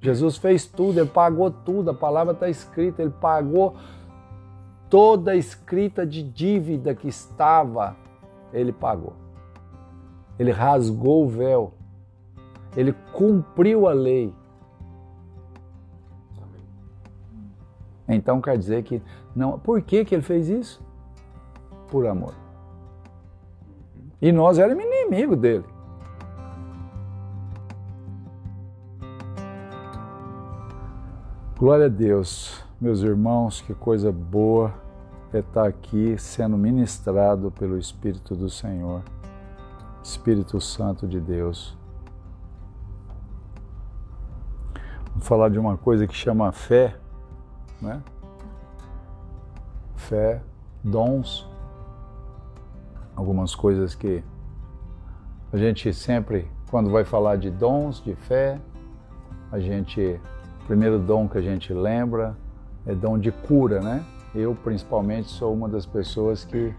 Jesus fez tudo, Ele pagou tudo, a palavra está escrita, Ele pagou toda a escrita de dívida que estava, Ele pagou. Ele rasgou o véu, Ele cumpriu a lei. Então quer dizer que não. Por que Ele fez isso? Por amor. E nós éramos inimigos dele. Glória a Deus, meus irmãos, que coisa boa é estar aqui sendo ministrado pelo Espírito do Senhor, Espírito Santo de Deus. Vamos falar de uma coisa que chama fé, né? Fé, dons, algumas coisas que a gente sempre, quando vai falar de dons, de fé, o primeiro dom que a gente lembra é dom de cura, né? Eu, principalmente, sou uma das pessoas que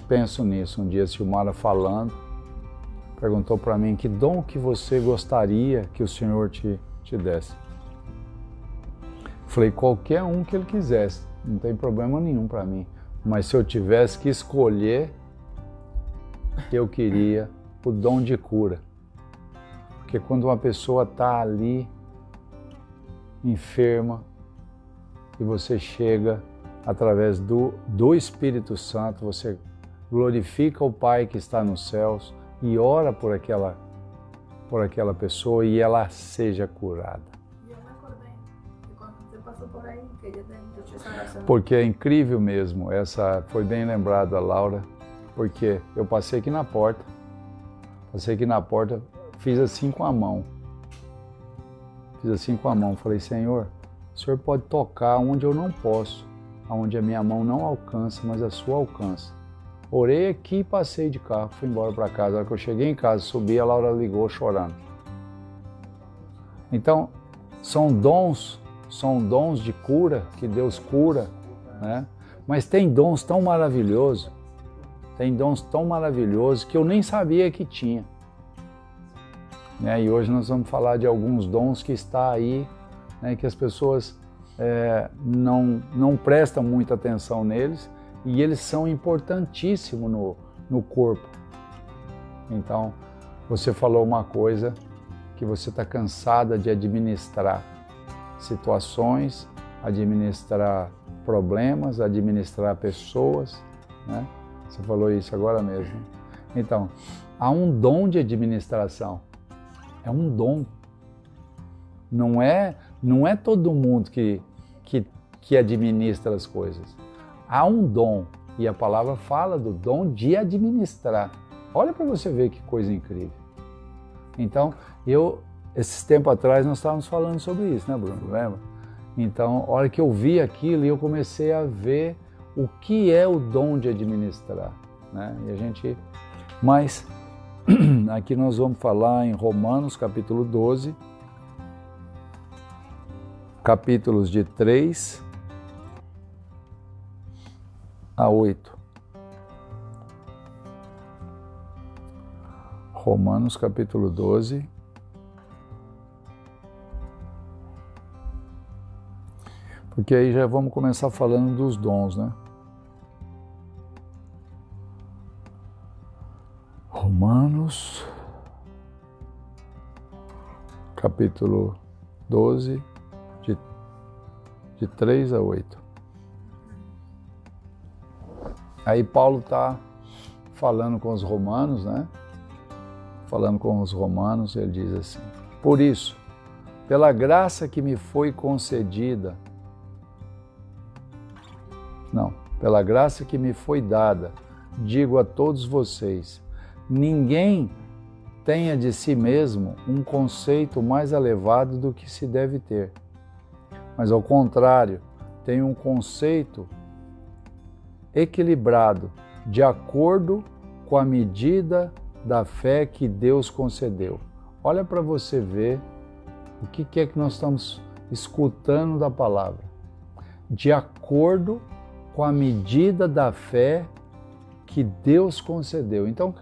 penso nisso. Um dia a Silmara falando, perguntou para mim que dom que você gostaria que o Senhor te desse. Falei, qualquer um que Ele quisesse, não tem problema nenhum para mim. Mas se eu tivesse que escolher, eu queria o dom de cura. Porque quando uma pessoa está ali, enferma, e você chega através do Espírito Santo, você glorifica o Pai que está nos céus e ora por aquela pessoa e ela seja curada. E eu me acordei, e quando você passou por aí, queria ter essa oração. Porque é incrível mesmo, essa foi bem lembrada, Laura, porque eu passei aqui na porta, fiz assim com a mão. Falei, Senhor, o Senhor pode tocar onde eu não posso, onde a minha mão não alcança, mas a sua alcança. Orei aqui e passei de carro, fui embora para casa. Na hora que eu cheguei em casa, subi, a Laura ligou chorando. Então, são dons de cura, que Deus cura, né? Mas tem dons tão maravilhosos, que eu nem sabia que tinha. E hoje nós vamos falar de alguns dons que está aí, né, que as pessoas não prestam muita atenção neles e eles são importantíssimos no corpo. Então, você falou uma coisa que você está cansada de administrar situações, administrar problemas, administrar pessoas, né? Você falou isso agora mesmo. Então, há um dom de administração. É um dom. Não é todo mundo que administra as coisas. Há um dom, e a palavra fala do dom de administrar. Olha para você ver que coisa incrível. Então, esses tempos atrás, nós estávamos falando sobre isso, né, Bruno? Lembra? Então, a hora que eu vi aquilo, eu comecei a ver o que é o dom de administrar, né? Mas aqui nós vamos falar em Romanos, capítulo 12, capítulos de 3 a 8. Romanos, capítulo 12. Porque aí já vamos começar falando dos dons, né? Romanos, capítulo 12, de 3 a 8. Aí Paulo está falando com os romanos, né? Falando com os romanos, ele diz assim: por isso, pela graça que me foi concedida, pela graça que me foi dada, digo a todos vocês, ninguém tenha de si mesmo um conceito mais elevado do que se deve ter, mas ao contrário, tenha um conceito equilibrado, de acordo com a medida da fé que Deus concedeu. Olha para você ver o que é que nós estamos escutando da palavra. De acordo com a medida da fé que Deus concedeu. Então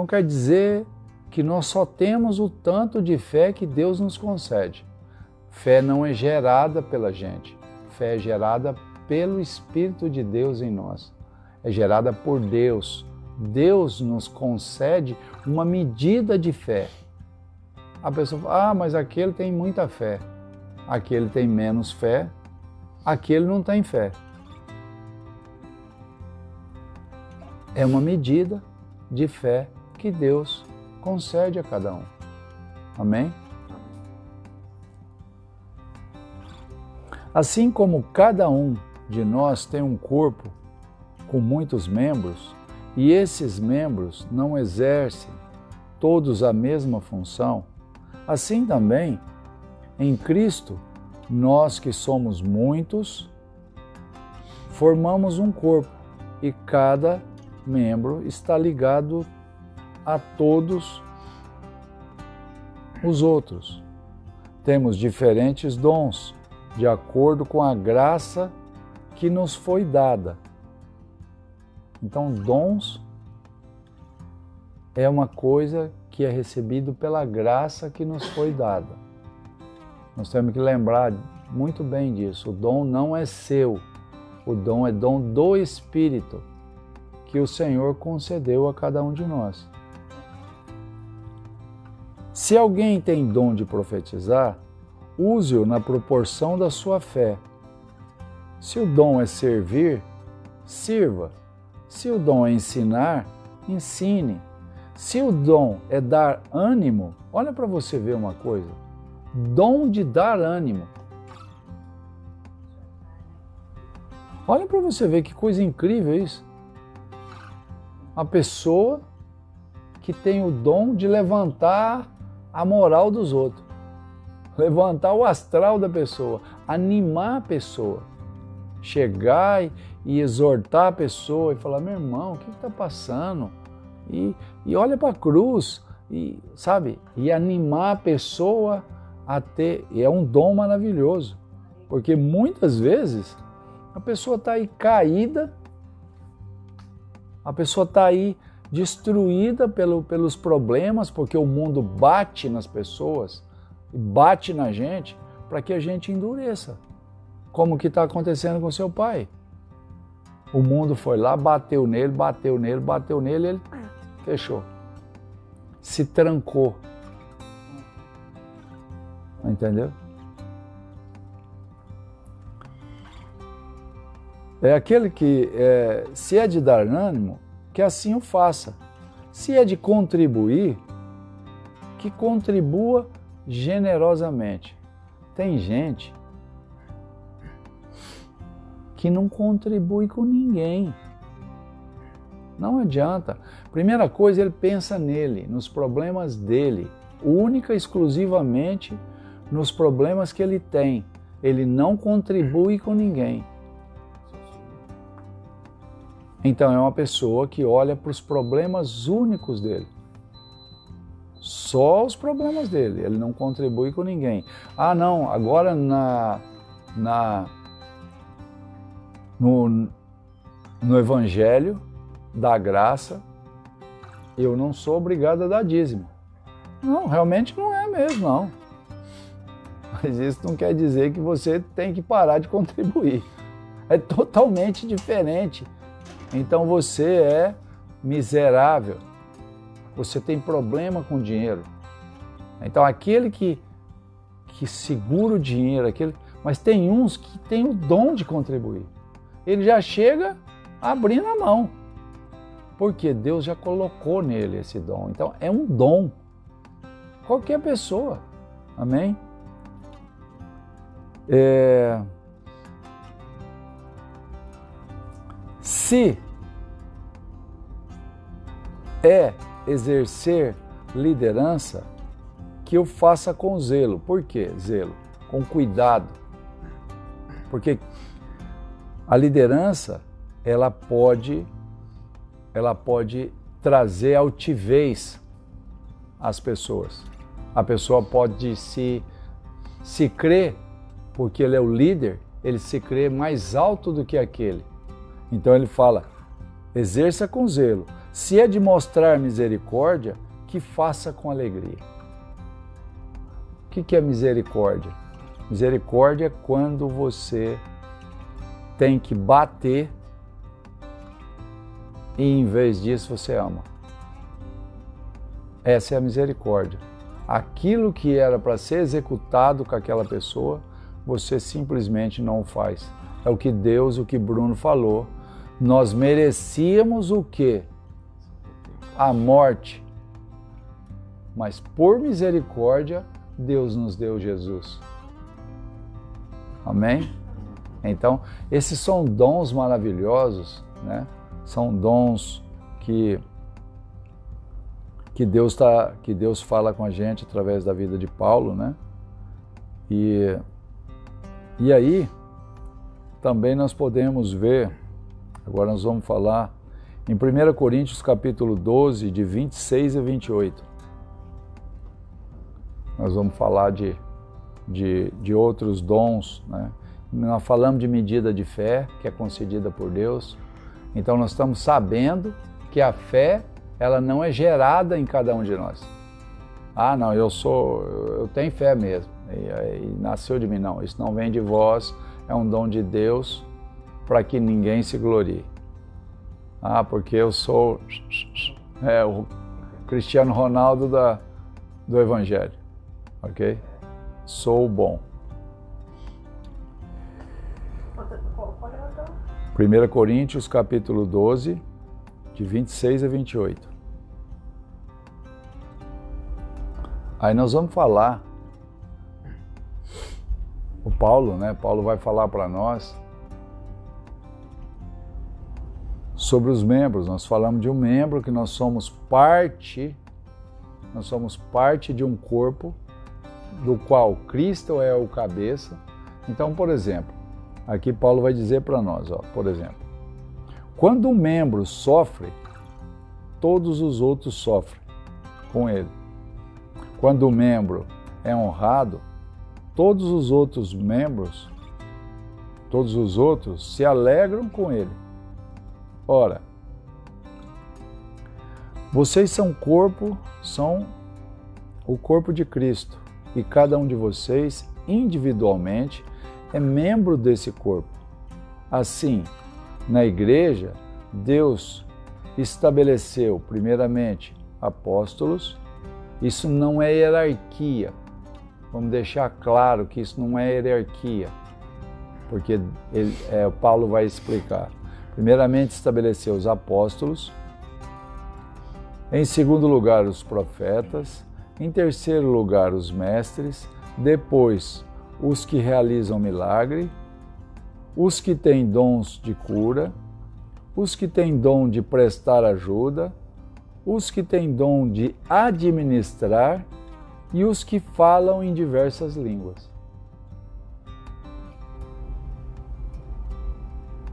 quer dizer que nós só temos o tanto de fé que Deus nos concede. Fé não é gerada pela gente. Fé é gerada pelo Espírito de Deus em nós. É gerada por Deus. Deus nos concede uma medida de fé. A pessoa fala, mas aquele tem muita fé. Aquele tem menos fé. Aquele não tem fé. É uma medida de fé que Deus concede a cada um. Amém? Assim como cada um de nós tem um corpo com muitos membros, e esses membros não exercem todos a mesma função, assim também, em Cristo, nós que somos muitos, formamos um corpo, e cada membro está ligado a todos os outros. Temos diferentes dons, de acordo com a graça que nos foi dada. Então, dons é uma coisa que é recebido pela graça que nos foi dada. Nós temos que lembrar muito bem disso. O dom não é seu. O dom é dom do Espírito que o Senhor concedeu a cada um de nós. Se alguém tem dom de profetizar, use-o na proporção da sua fé. Se o dom é servir, sirva. Se o dom é ensinar, ensine. Se o dom é dar ânimo, olha para você ver uma coisa. Dom de dar ânimo. Olha para você ver que coisa incrível isso. A pessoa que tem o dom de levantar a moral dos outros. Levantar o astral da pessoa, animar a pessoa, chegar e exortar a pessoa e falar, meu irmão, o que está passando? E olha para a cruz, e, sabe? E animar a pessoa a ter, e é um dom maravilhoso, porque muitas vezes a pessoa está aí caída, a pessoa está aí destruída pelos problemas, porque o mundo bate nas pessoas, bate na gente para que a gente endureça, como que está acontecendo com seu pai. O mundo foi lá, bateu nele, ele fechou, se trancou, entendeu? É aquele que, se é de dar ânimo, que assim o faça. Se é de contribuir, que contribua generosamente. Tem gente que não contribui com ninguém. Não adianta. Primeira coisa, ele pensa nele, nos problemas dele, única e exclusivamente nos problemas que ele tem. Ele não contribui com ninguém. Então é uma pessoa que olha para os problemas únicos dele. Só os problemas dele, ele não contribui com ninguém. Ah, não, agora no Evangelho da Graça, eu não sou obrigado a dar dízimo. Não, realmente não é mesmo, não. Mas isso não quer dizer que você tem que parar de contribuir. É totalmente diferente. Então você é miserável. Você tem problema com dinheiro. Então aquele que segura o dinheiro, mas tem uns que têm o dom de contribuir. Ele já chega abrindo a mão, porque Deus já colocou nele esse dom. Então é um dom. Qualquer pessoa. Amém? Se é exercer liderança, que eu faça com zelo. Por quê? Zelo. Com cuidado. Porque a liderança, ela pode trazer altivez às pessoas. A pessoa pode se crer, porque ele é o líder, ele se crê mais alto do que aquele. Então ele fala, exerça com zelo. Se é de mostrar misericórdia, que faça com alegria. O que é misericórdia? Misericórdia é quando você tem que bater e em vez disso você ama. Essa é a misericórdia. Aquilo que era para ser executado com aquela pessoa, você simplesmente não faz. É o que Deus, o que Bruno falou. Nós merecíamos o quê? A morte. Mas por misericórdia, Deus nos deu Jesus. Amém? Então, esses são dons maravilhosos, né? São dons que Deus fala com a gente através da vida de Paulo, né? E aí, também nós podemos ver, agora nós vamos falar, em 1 Coríntios capítulo 12, de 26 a 28. Nós vamos falar de outros dons, né? Nós falamos de medida de fé, que é concedida por Deus. Então nós estamos sabendo que a fé, ela não é gerada em cada um de nós. Ah, não, eu tenho fé mesmo, e nasceu de mim. Não, isso não vem de vós, é um dom de Deus para que ninguém se glorie. Ah, porque eu sou o Cristiano Ronaldo do Evangelho, ok? Sou bom. 1 Coríntios capítulo 12, de 26 a 28. Aí nós vamos falar, o Paulo, né? Paulo vai falar para nós sobre os membros. Nós falamos de um membro que nós somos parte de um corpo do qual Cristo é o cabeça. Então, por exemplo, aqui Paulo vai dizer para nós, por exemplo, quando um membro sofre, todos os outros sofrem com ele. Quando o membro é honrado, todos os outros membros, todos os outros se alegram com ele. Ora, vocês são o corpo de Cristo, e cada um de vocês, individualmente, é membro desse corpo. Assim, na igreja, Deus estabeleceu, primeiramente, apóstolos. Isso não é hierarquia. Vamos deixar claro que isso não é hierarquia, porque Paulo vai explicar. Primeiramente, estabeleceu os apóstolos. Em segundo lugar, os profetas. Em terceiro lugar, os mestres. Depois, os que realizam milagre, os que têm dons de cura, os que têm dom de prestar ajuda, os que têm dom de administrar e os que falam em diversas línguas.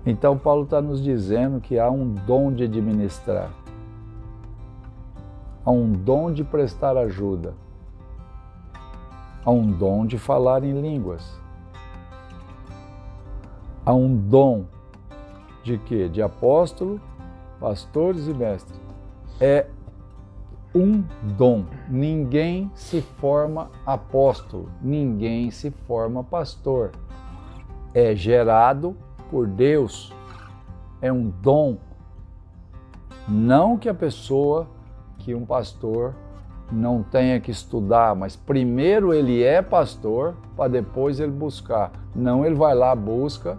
Então Paulo está nos dizendo que há um dom de administrar, há um dom de prestar ajuda, há um dom de falar em línguas. Há um dom de quê? De apóstolo, pastores e mestres. É um dom. Ninguém se forma apóstolo, ninguém se forma pastor. É gerado por Deus. É um dom. Não que um pastor não tenha que estudar, mas primeiro ele é pastor para depois ele buscar. Não, ele vai lá, busca,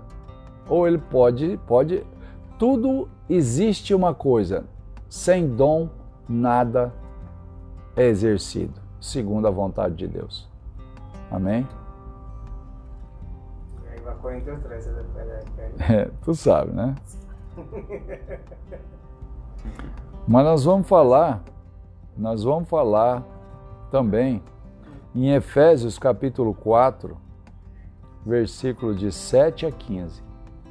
ou ele pode. Tudo existe uma coisa, sem dom nada é exercido, segundo a vontade de Deus. Amém? Aí vai Coríntios 13, né? Tu sabe, né? Mas nós vamos falar também em Efésios capítulo 4, versículo de 7 a 15.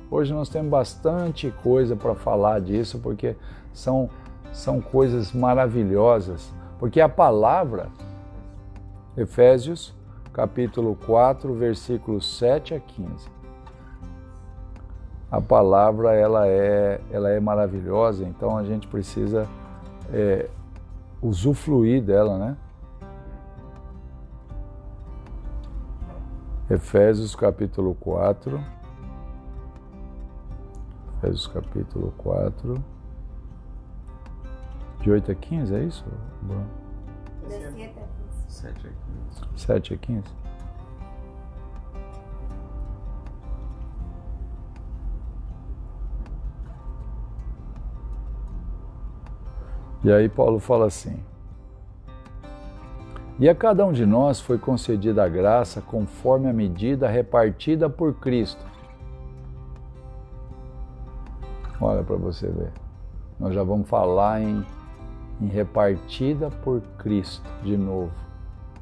Hoje nós temos bastante coisa para falar disso, porque são coisas maravilhosas. Porque a palavra, Efésios capítulo 4, versículos 7 a 15. A palavra ela é maravilhosa, então a gente precisa usufruir dela, né? Efésios capítulo 4. Efésios capítulo 4. De 8 a 15, é isso, Bruno? De 7 a 15. 7 a 15. 7 a 15? E aí Paulo fala assim: e a cada um de nós foi concedida a graça conforme a medida repartida por Cristo. Olha para você ver. Nós já vamos falar em repartida por Cristo de novo.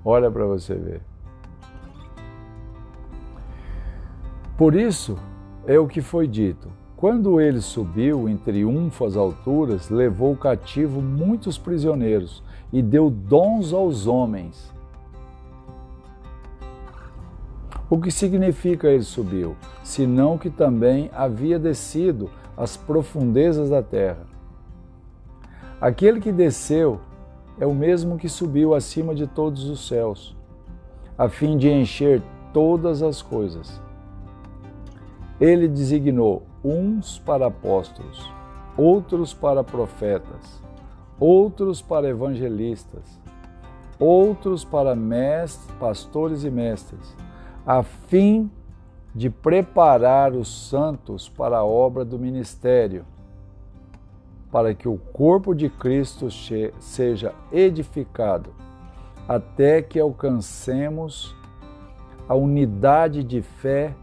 Olha para você ver. Por isso é o que foi dito: quando ele subiu em triunfo às alturas, levou cativo muitos prisioneiros e deu dons aos homens. O que significa ele subiu? Senão que também havia descido às profundezas da terra. Aquele que desceu é o mesmo que subiu acima de todos os céus, a fim de encher todas as coisas. Ele designou uns para apóstolos, outros para profetas, outros para evangelistas, outros para pastores e mestres, a fim de preparar os santos para a obra do ministério, para que o corpo de Cristo seja edificado, até que alcancemos a unidade de fé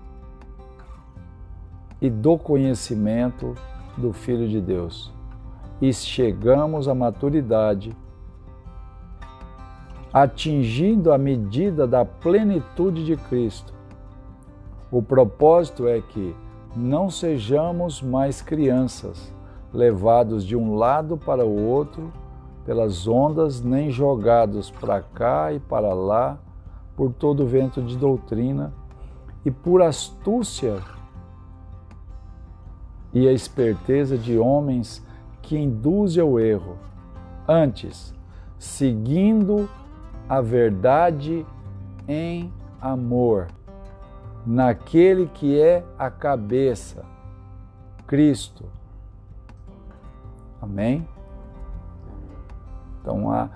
e do conhecimento do Filho de Deus, e chegamos à maturidade, atingindo a medida da plenitude de Cristo. O propósito é que não sejamos mais crianças, levados de um lado para o outro pelas ondas, nem jogados para cá e para lá por todo vento de doutrina e por astúcia e a esperteza de homens que induzem ao erro. Antes, seguindo a verdade em amor, naquele que é a cabeça, Cristo. Amém? Então,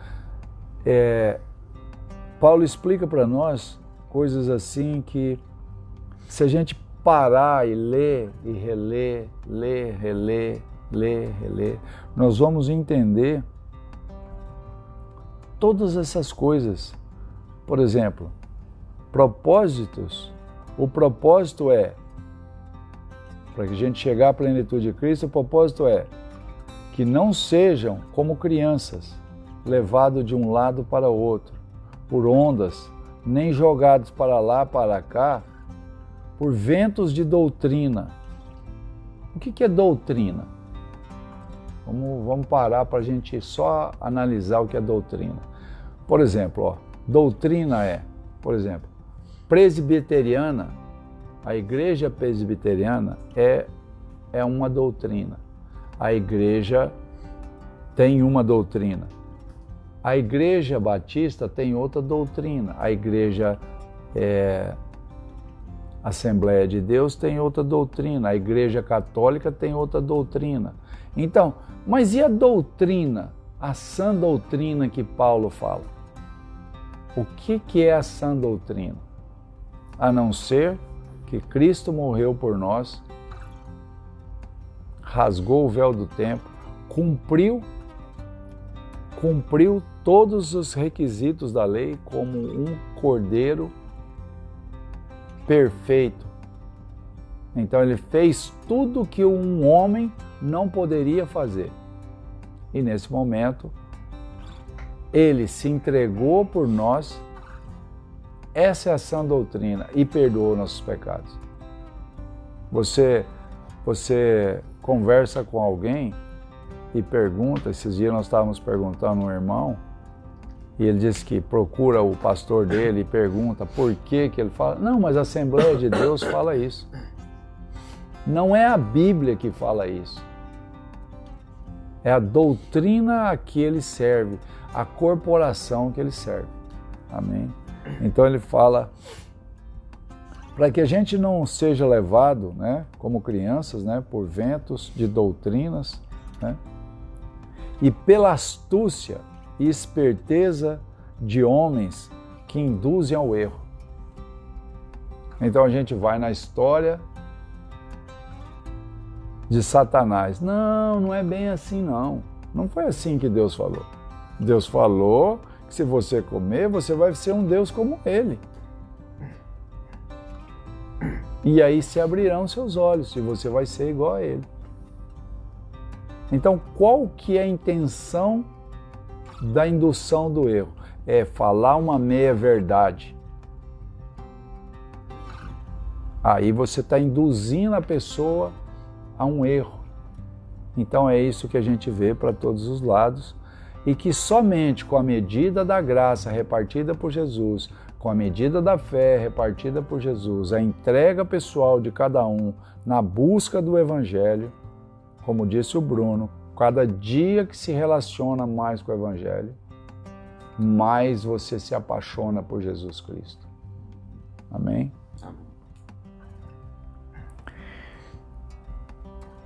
Paulo explica para nós coisas assim que, se a gente parar e ler e reler, reler, nós vamos entender todas essas coisas. Por exemplo, propósitos. O propósito é, para que a gente chegar à plenitude de Cristo, o propósito é que não sejam como crianças, levados de um lado para o outro, por ondas, nem jogados para lá, para cá, por ventos de doutrina. O que é doutrina? Vamos parar para a gente só analisar o que é doutrina. Por exemplo, doutrina é, por exemplo, presbiteriana. A igreja presbiteriana é uma doutrina. A igreja tem uma doutrina. A igreja batista tem outra doutrina. A igreja Assembleia de Deus tem outra doutrina. A igreja católica tem outra doutrina. Então, mas e a doutrina, a sã doutrina que Paulo fala? O que é a sã doutrina? A não ser que Cristo morreu por nós, rasgou o véu do templo, cumpriu todos os requisitos da lei como um cordeiro perfeito. Então ele fez tudo que um homem não poderia fazer. E nesse momento, ele se entregou por nós. Essa é a sã doutrina e perdoou nossos pecados. Você conversa com alguém e pergunta, esses dias nós estávamos perguntando a um irmão, e ele disse que procura o pastor dele e pergunta por que ele fala. Não, mas a Assembleia de Deus fala isso. Não é a Bíblia que fala isso. É a doutrina a que ele serve, a corporação que ele serve. Amém? Então ele fala para que a gente não seja levado, né, como crianças, né, por ventos de doutrinas, né, e pela astúcia e esperteza de homens que induzem ao erro. Então a gente vai na história de Satanás. Não, não é bem assim não. Não foi assim que Deus falou. Deus falou que se você comer, você vai ser um Deus como Ele. E aí se abrirão seus olhos e você vai ser igual a Ele. Então, qual que é a intenção da indução do erro? É falar uma meia-verdade. Aí você está induzindo a pessoa a um erro. Então é isso que a gente vê para todos os lados e que somente com a medida da graça repartida por Jesus, com a medida da fé repartida por Jesus, a entrega pessoal de cada um na busca do Evangelho, como disse o Bruno, cada dia que se relaciona mais com o Evangelho, mais você se apaixona por Jesus Cristo. Amém? Amém.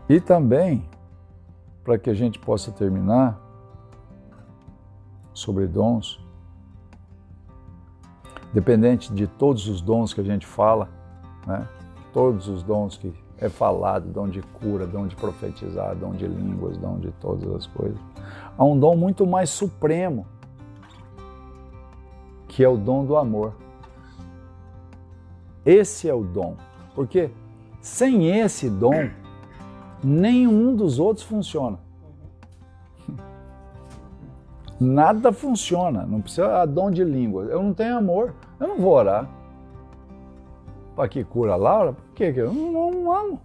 E também, para que a gente possa terminar sobre dons, dependente de todos os dons que a gente fala, né? Todos os dons que é falado, dom de cura, dom de profetizar, dom de línguas, dom de todas as coisas, há um dom muito mais supremo, que é o dom do amor. Esse é o dom, porque sem esse dom, nenhum dos outros funciona. Nada funciona, não precisa dom de língua. Eu não tenho amor, eu não vou orar. Para que cura a Laura? Por que eu não amo?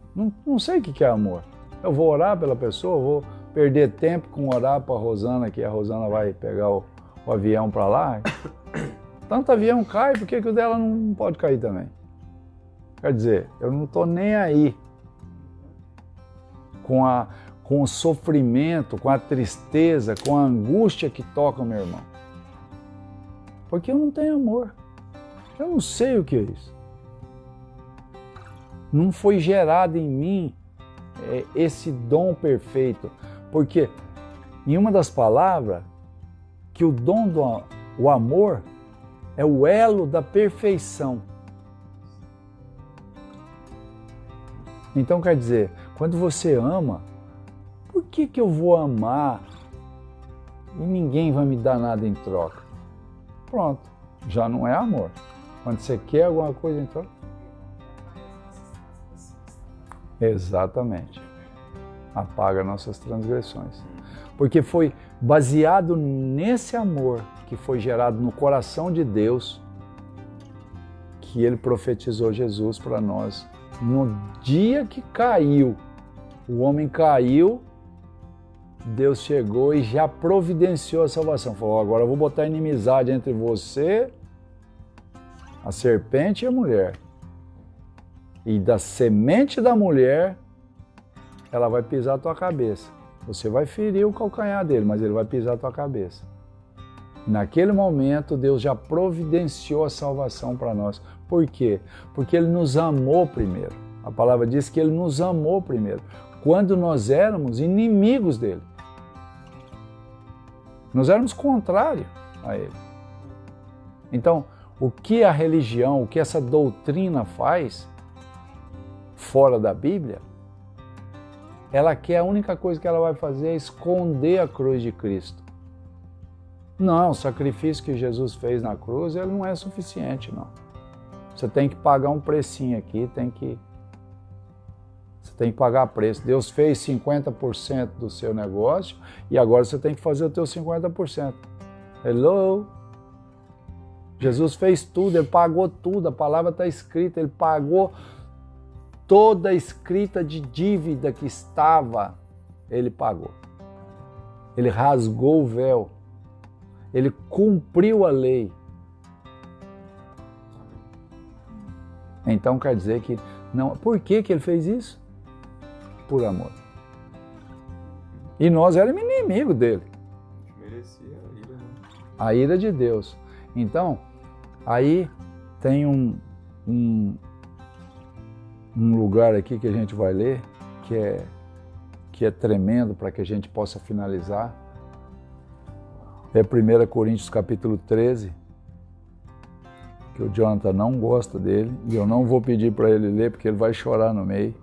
Não sei o que é amor. Eu vou orar pela pessoa, vou perder tempo com orar para a Rosana, que a Rosana vai pegar o avião para lá. Tanto avião cai, por que o dela não pode cair também? Quer dizer, eu não estou nem aí com o sofrimento, com a tristeza, com a angústia que toca o meu irmão. Porque eu não tenho amor. Eu não sei o que é isso. Não foi gerado em mim esse dom perfeito. Porque em uma das palavras, que o dom do amor é o elo da perfeição. Então quer dizer, quando você ama, por que eu vou amar e ninguém vai me dar nada em troca? Pronto, já não é amor. Quando você quer alguma coisa em troca. Exatamente. Apaga nossas transgressões. Porque foi baseado nesse amor que foi gerado no coração de Deus que Ele profetizou Jesus para nós. No dia que caiu, o homem caiu, Deus chegou e já providenciou a salvação. Falou, agora eu vou botar inimizade entre você, a serpente e a mulher. E da semente da mulher, ela vai pisar a tua cabeça. Você vai ferir o calcanhar dele, mas ele vai pisar a tua cabeça. Naquele momento, Deus já providenciou a salvação para nós. Por quê? Porque Ele nos amou primeiro. A palavra diz que Ele nos amou primeiro, quando nós éramos inimigos dEle. Nós éramos contrários a Ele. Então, o que a religião, o que essa doutrina faz, fora da Bíblia, ela quer, a única coisa que ela vai fazer é esconder a cruz de Cristo. Não, o sacrifício que Jesus fez na cruz, ele não é suficiente, não. Você tem que pagar um precinho aqui, você tem que pagar preço. Deus fez 50% do seu negócio e agora você tem que fazer o teu 50%. Hello? Jesus fez tudo, Ele pagou tudo, a palavra está escrita, Ele pagou toda a escrita de dívida que estava, Ele pagou. Ele rasgou o véu. Ele cumpriu a lei. Então quer dizer que não. Por que ele fez isso? Por amor. E nós éramos inimigos dele. Merecia a ira, né? A ira de Deus. Então, aí tem um lugar aqui que a gente vai ler, que é tremendo para que a gente possa finalizar. É 1 Coríntios capítulo 13, que o Jonathan não gosta dele, e eu não vou pedir para ele ler, porque ele vai chorar no meio.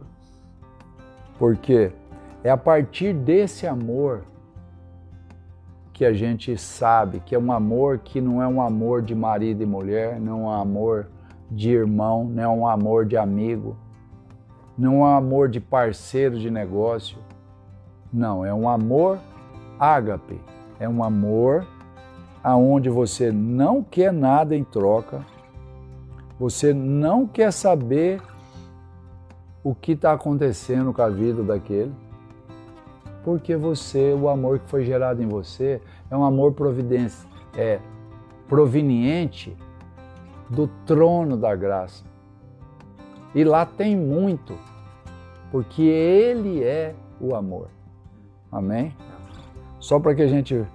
Porque é a partir desse amor que a gente sabe que é um amor que não é um amor de marido e mulher, não é um amor de irmão, não é um amor de amigo, não é um amor de parceiro de negócio. Não, é um amor ágape, é um amor aonde você não quer nada em troca, você não quer saber o que está acontecendo com a vida daquele, porque o amor que foi gerado em você é um amor proveniente do trono da graça. E lá tem muito, porque Ele é o amor. Amém? Só para que a gente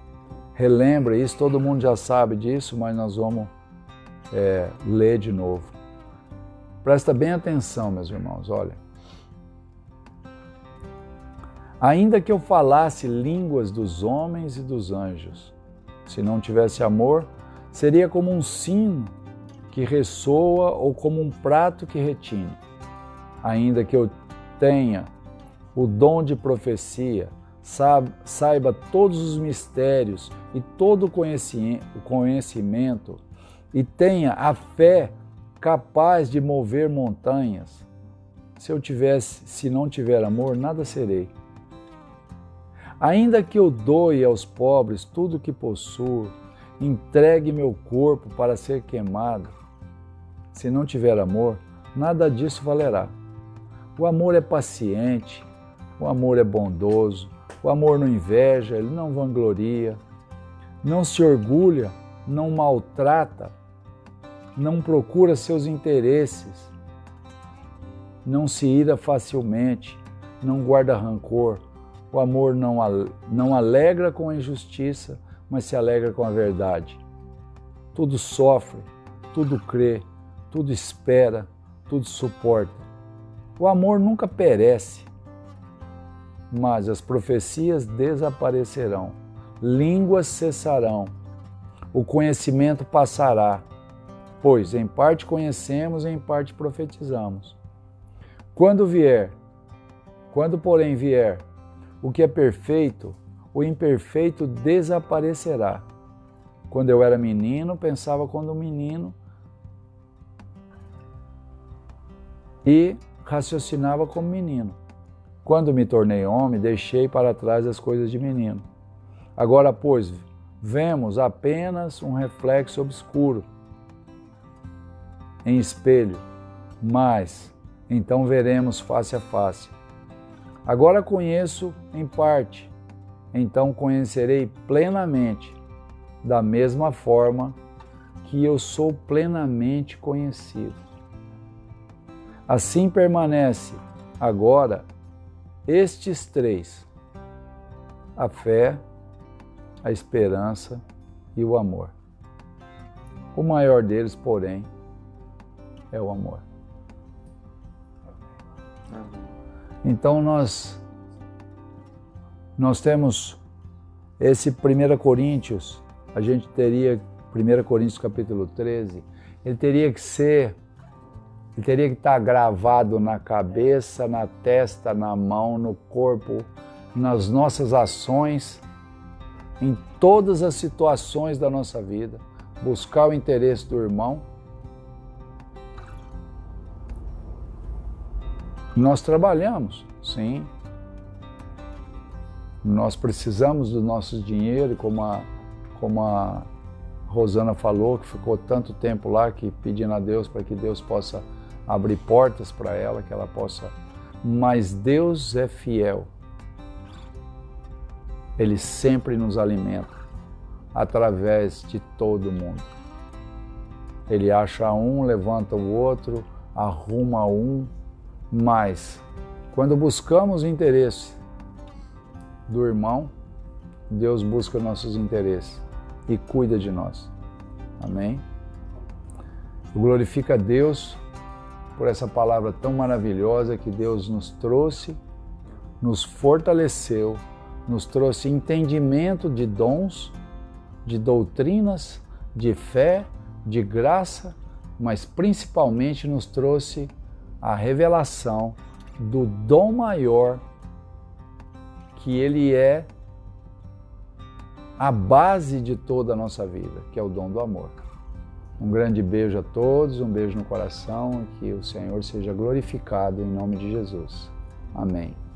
relembre isso, todo mundo já sabe disso, mas nós vamos ler de novo. Presta bem atenção, meus irmãos, olha. Ainda que eu falasse línguas dos homens e dos anjos, se não tivesse amor, seria como um sino que ressoa ou como um prato que retine. Ainda que eu tenha o dom de profecia, saiba todos os mistérios e todo o conhecimento e tenha a fé capaz de mover montanhas, se não tiver amor, nada serei. Ainda que eu doe aos pobres tudo o que possuo, entregue meu corpo para ser queimado, se não tiver amor, nada disso valerá. O amor é paciente, o amor é bondoso, o amor não inveja, ele não vangloria, não se orgulha, não maltrata, não procura seus interesses, não se ira facilmente, não guarda rancor. O amor não alegra com a injustiça, mas se alegra com a verdade. Tudo sofre, tudo crê, tudo espera, tudo suporta. O amor nunca perece, mas as profecias desaparecerão, línguas cessarão, o conhecimento passará, pois em parte conhecemos e em parte profetizamos. Quando porém vier o que é perfeito, o imperfeito desaparecerá. Quando eu era menino, pensava como menino e raciocinava como menino. Quando me tornei homem, deixei para trás as coisas de menino. Agora, pois, vemos apenas um reflexo obscuro em espelho, mas então veremos face a face. Agora conheço em parte, então conhecerei plenamente, da mesma forma que eu sou plenamente conhecido. Assim permanece agora estes três: a fé, a esperança e o amor. O maior deles, porém, é o amor. Então nós temos esse 1 Coríntios, a gente teria 1 Coríntios capítulo 13, ele teria que estar gravado na cabeça, na testa, na mão, no corpo, nas nossas ações, em todas as situações da nossa vida, buscar o interesse do irmão. Nós trabalhamos, sim. Nós precisamos do nosso dinheiro, como a Rosana falou, que ficou tanto tempo lá, que pedindo a Deus para que Deus possa abrir portas para ela, que ela possa... Mas Deus é fiel. Ele sempre nos alimenta, através de todo mundo. Ele acha um, levanta o outro, arruma um, mas quando buscamos o interesse do irmão, Deus busca nossos interesses e cuida de nós. Amém? Glorifica a Deus por essa palavra tão maravilhosa que Deus nos trouxe, nos fortaleceu, nos trouxe entendimento de dons, de doutrinas, de fé, de graça, mas principalmente nos trouxe a revelação do dom maior, que ele é a base de toda a nossa vida, que é o dom do amor. Um grande beijo a todos, um beijo no coração e que o Senhor seja glorificado em nome de Jesus. Amém.